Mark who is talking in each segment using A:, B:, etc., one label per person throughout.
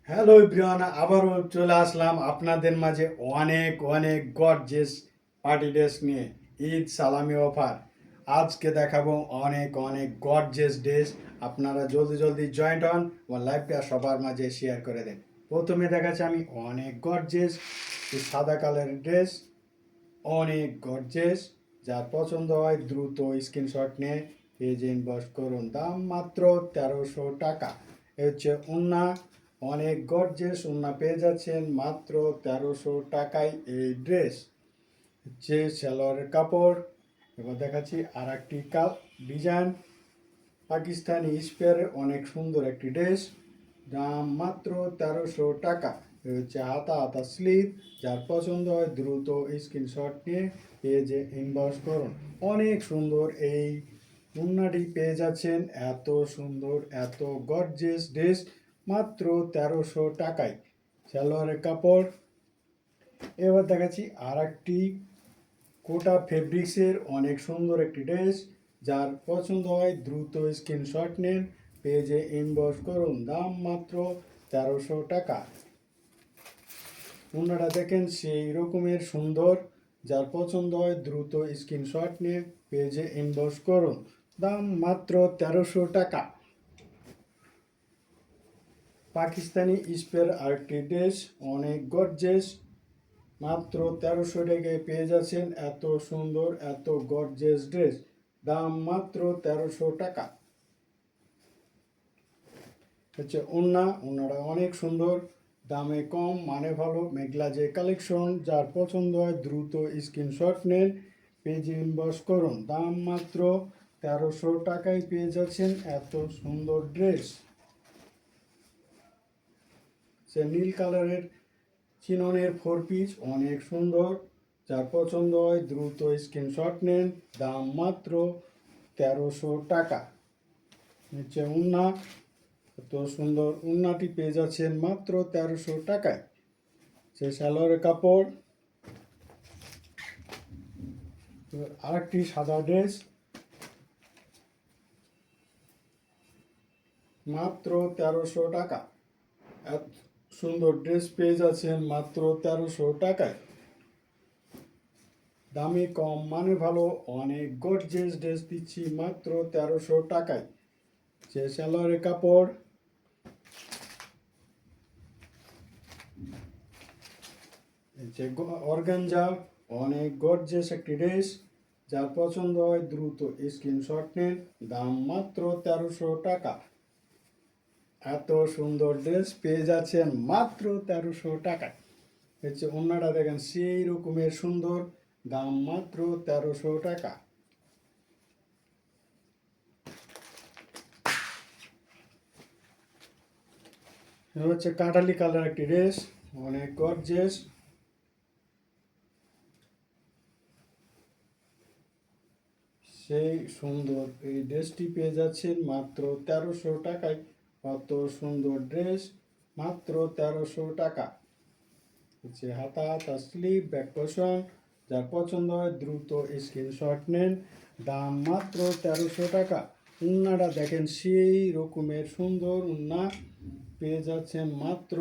A: Hello everyone, আবারও চলে আসলাম আপনাদের মাঝে অনেক অনেক গর্জিয়াস পার্টি ড্রেস নিয়ে। ঈদ সালামি অফার আজকে দেখাবো অনেক অনেক গর্জিয়াস ড্রেস। আপনারা জলদি জলদি জয়েন্ট হন ও লাইভটা সবার মাঝে শেয়ার করে দেন। প্রথমে দেখাচ্ছি আমি অনেক গর্জিয়াস সাদা কালারের ড্রেস, অনেক গর্জিয়াস। যার পছন্দ হয় দ্রুত স্ক্রিনশট নিয়ে পেজে ইনবক্স করুন। দাম মাত্র 1300 টাকা। এ হচ্ছে ওন্না, অনেক গর্জিয়াস ওন্না পেয়ে যাচ্ছেন মাত্র 1300 টাকায়। এই ড্রেস হচ্ছে সালোয়ারের কাপড়। এবার দেখাচ্ছি আর একটি ডিজাইন, পাকিস্তানি স্পেয়ারের অনেক সুন্দর একটি ড্রেস, দাম মাত্র 1300 টাকা। এ হচ্ছে হাতা হাতা স্লিভ। যার পছন্দ হয় দ্রুত স্ক্রিনশট নিয়ে পেজে ইনবক্স করুন। অনেক সুন্দর এই ওড়নাটি পেয়ে যাচ্ছেন, এত সুন্দর এত গর্জিয়াস ড্রেস মাত্র 1300 টাকায়। সালোয়ারের কাপড়। এবার দেখাচ্ছি আর একটি কোটা ফেব্রিক্সের অনেক সুন্দর একটি ড্রেস, যার পছন্দ হয় দ্রুত স্ক্রিনশট নিন, পেজে ইনবক্স করুন। দাম মাত্র 1300 টাকা। ওনারা দেখেন সেই রকমের সুন্দর, যার পছন্দ হয় দ্রুত স্ক্রিনশট নিয়ে পেজে ইনবক্স করুন। দাম মাত্র 1300 টাকা। পাকিস্তানি স্পের আরেকটি ড্রেস, অনেক গর্জেস, মাত্র 1300 টাকায় পেয়ে যাচ্ছেন এত সুন্দর এত গর্জেস ড্রেস। দাম মাত্র 1300 টাকা। হচ্ছে ওনারা অনেক সুন্দর, দামে কম মানে ভালো, মেঘলা যে কালেকশন। যার পছন্দ হয় দ্রুত স্ক্রিনশট নেন, পেজে ইনবক্স করুন। দাম মাত্র 1300 টাকায় পেয়ে যাচ্ছেন এত সুন্দর ড্রেস। সে নীল কালারের চিননের 4 পিস, অনেক সুন্দর। যার পছন্দ হয় দ্রুত স্ক্রিনশট নেন। দাম মাত্র 1300 টাকা। নিচে উন্না, এত সুন্দর উন্নাটি পেয়ে যাচ্ছেন মাত্র 1300 টাকায়। সে সালোয়ারের কাপড়। আরেকটি সাদা ড্রেস, মাত্র 1300 টাকা। এত সুন্দর ড্রেস পেয়ে যাচ্ছেন মাত্র 1300 টাকায়। দামে কম মানে ভালো, অনেক গর্জিয়াস ড্রেস দিচ্ছি মাত্র 1300 টাকায়। যে সালোয়ারের কাপড়। যে অর্গানজা, অনেক গর্জিয়াস একটি ড্রেস। যার পছন্দ হয় দ্রুত স্ক্রিনশট নিন। দাম মাত্র 1300 টাকা। এত সুন্দর ড্রেস পেয়ে যাচ্ছেন মাত্র 1300 টাকায়। হচ্ছে অন্যটা দেখেন সেই রকমের সুন্দর, দাম মাত্র 1300 টাকা। হচ্ছে কাঁঠালি কালার একটি ড্রেস, অনেক গর্জিয়াস। সেই সুন্দর এই ড্রেসটি পেয়ে যাচ্ছেন মাত্র 1300 টাকায়। কত সুন্দর ড্রেস, মাত্র 1300 টাকা। হচ্ছে হাতা হাতা স্লিভ, ব্যাক পোর্শন। যার পছন্দ হয় দ্রুত স্ক্রিনশট নেন। দাম মাত্র 1300 টাকা। উন্নাটা দেখেন সেই রকমের সুন্দর উন্না পেয়ে যাচ্ছেন মাত্র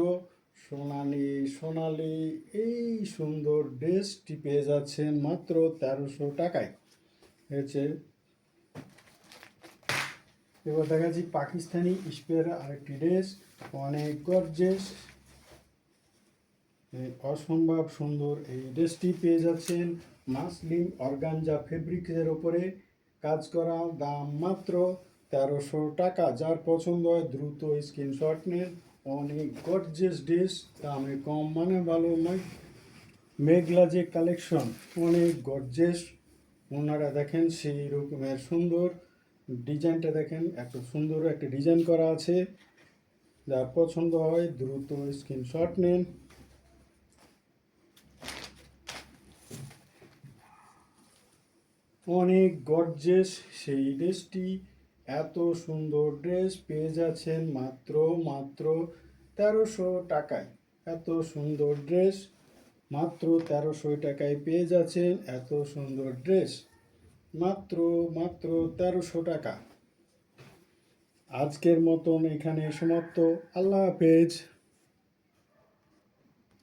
A: সোনালি সোনালি এই সুন্দর ড্রেসটি পেয়ে যাচ্ছেন মাত্র 1300 টাকায়। হয়েছে। এবার দেখাচ্ছি পাকিস্তানি স্পেয়ার আরেকটি ড্রেস, অনেক গর্জেস, অসম্ভব সুন্দর। এই ড্রেসটি পেয়ে যাচ্ছেন মাসলিন অর্গানজা ফেব্রিক্সের ওপরে কাজ করা। দাম মাত্র 1300 টাকা। যার পছন্দ হয় দ্রুত স্ক্রিনশট নেন। অনেক গর্জেস ড্রেস, দামে কম মানে ভালো নয়, মেঘলা যে কালেকশন, অনেক গর্জেস। ওনারা দেখেন সেই রকমের সুন্দর, ডিজাইনটা দেখেন এত সুন্দর একটা ডিজাইন করা আছে। যার পছন্দ হয় দ্রুত স্ক্রিনশট নেন। অনেক গর্জেস সেই ড্রেসটি, এত সুন্দর ড্রেস পেয়ে যাচ্ছেন মাত্র মাত্র 1300 টাকায়। এত সুন্দর ড্রেস মাত্র 1300 টাকায় পেয়ে যাচ্ছেন এত সুন্দর ড্রেস মাত্র মাত্র 1300 টাকা। আজকের মতন এখানে সমাপ্ত। আল্লাহ হাফেজ।